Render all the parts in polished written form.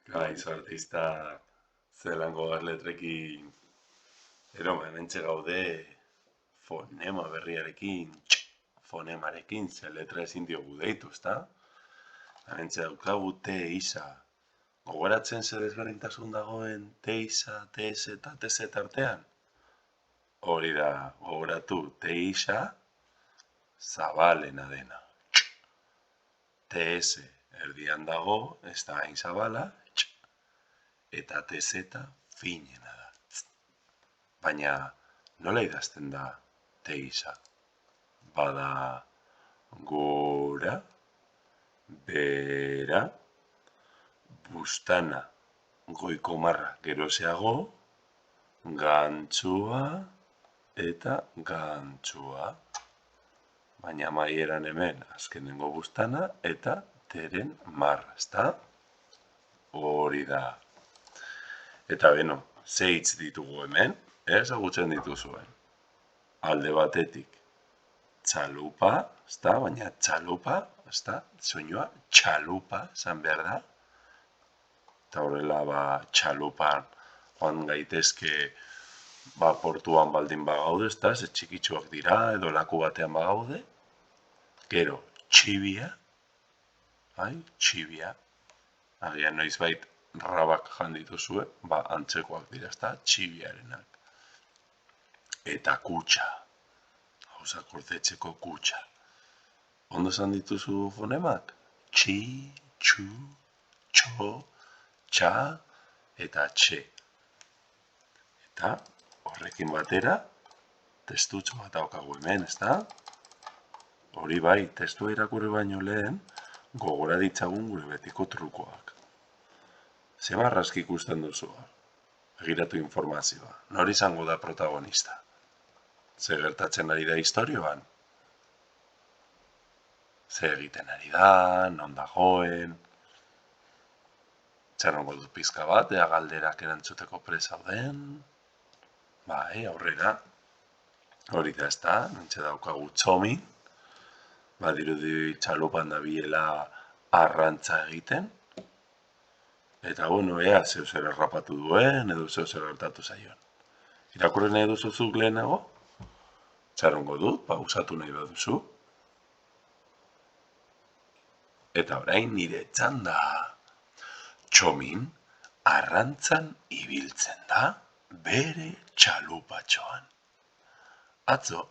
Gaizo artista zelango letrekin hementxe gaude fonema berriarekin, fonemarekin, ze letra ezin diogu deitu, ezta? Hementxe daukagu T isa. Gogoratzen ze desberdintasun dagoen T isa, TS eta TZ artean? Hori da, gogoratu T isa zabalena dena. TS erdian dago, ez da hain zabala, eta TZ finena da. Baina nola idazten da T isa? Bada gora, bera, bustana, goiko marra geroseago, gantzua eta gantzua. Baina amaieran hemen azkenengo bustana eta teren marra, ezta? Hori da. Eta beno, ze hitz ditugu hemen, ezagutzen dituzuen. Alde batetik, txalupa, ezta? Baina txalupa, ezta? Soinua txalupa esan behar da. Eta horrela, txalupan joan gaitezke portuan baldin bagaude, ezta? Ze txikitsuak dira, edo laku batean bagaude. Gero, txibia, txibia. Agian noizbait rabak jan dituzue, antzekoak dira, ezta? Txibiarenak. Eta kutxa. Gauzak gordetzeko kutxa. Ondo esan dituzu fonemak? Txi, txu, txo, txa eta txe. Eta horrekin batera, testutxo bat daukagu hemen, ezta? Hori bai, testua irakurri baino lehen, gogora ditzagun gure betiko trukoak. Ze marrazki ikusten duzu? Begiratu informazioa. Nor izango da protagonista? Ze gertatzen ari da istorioan? Ze egiten ari da, non dagoen? Txarongo dut pizka bat, ea galderak erantzuteko prest zauden? Bai, aurrera. Hori da ezta, nintxe daukagu txomin. Badirudi txalupan dabilela arrantza egiten. Eta bueno, ea zeu zer errapatu duen, edo zeu zer gertatu zaion. Irakurri nahi duzuzuk lehenago? Txarongo dut, pausatu nahi baduzu. Eta orain nire txanda. Txomin arrantzan ibiltzen da bere txalupatxoan. Atzo,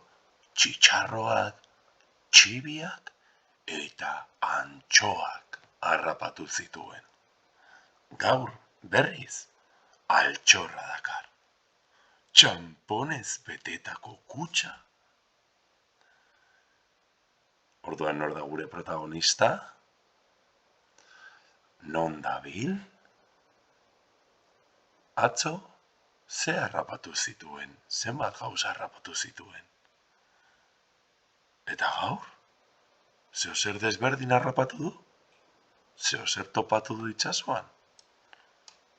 txitxarroak, txibiak eta antxoak harrapatu zituen. Gaur, berriz, altxorra dakar. Txamponez betetako kutxa. Orduan nor da gure protagonista? Non dabil? Atzo, ze harrapatu zituen, zenbat gauza harrapatu zituen. Eta gaur? Zeo zer desberdin harrapatu du? Zeo zer topatu du itxasuan?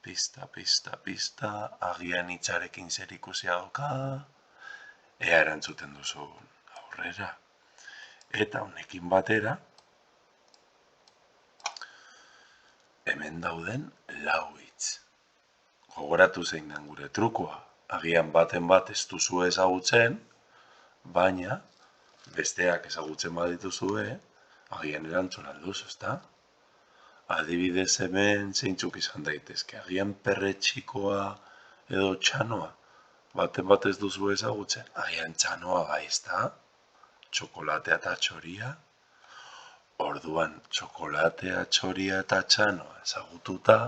Pista, pista, pista, agian itxarekin zer ikusia dauka, ea erantzuten duzu aurrera. Eta honekin batera, hemen dauden lau hitz. Gogoratu zein den gure trukoa, agian baten bat ez duzu ezagutzen, baina besteak ezagutzen badituzue, agian erantzun alduz, ezta? Adibidez hemen zeintzuk izan daitezke, agian perretxikoa edo txanoa, baten bat ez duzu ezagutzen, agian txanoa bai, ezta? Txokolatea eta txoria. Orduan, txokolatea, txoria eta txanoa ezagututa,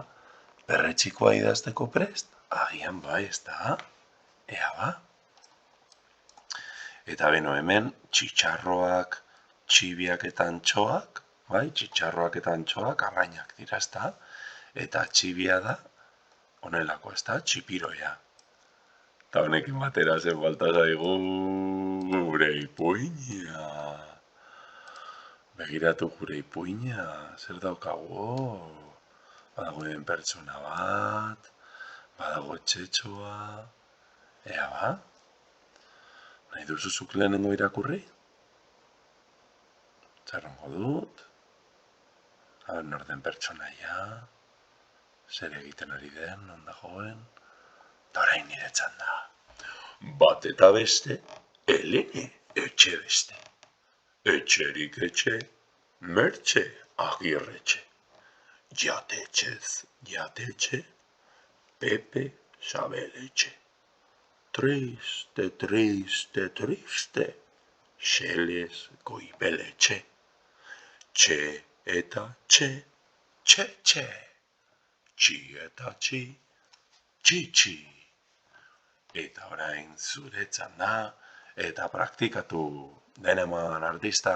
perretxikoa idazteko prest, agian bai, ezta? Ea ba? Eta beno hemen, txitxarroak, txibiak eta antxoak, bai, txitxarroak eta antxoak arrainak dira, ezta? Eta txibia da, honelako, ezta? Txipiroia. Eta honekin batera zen falta zaigu gure ipuina. Begiratu gure ipuina, zer daukago? Badago den pertsona bat, badago txetxoa, ea ba? Nahi duzuzuk lehenengo irakurri? Txarrongo dut. Nor den pertsonaia. zer egiten ari den, non dagoen, eta orain niretzan da. Bat eta beste, Elene etxe beste. Etxerik etxe, Mertxe Agirretxe. Jatetxez jatetxe, Pepe Sabeletxe. Triste, triste, triste, Xelez Goibeletxe. Txe eta txe, txe, txe. Txi eta txi, txi, txi. Eta orain zuretzan da, eta praktikatu. Deneman artista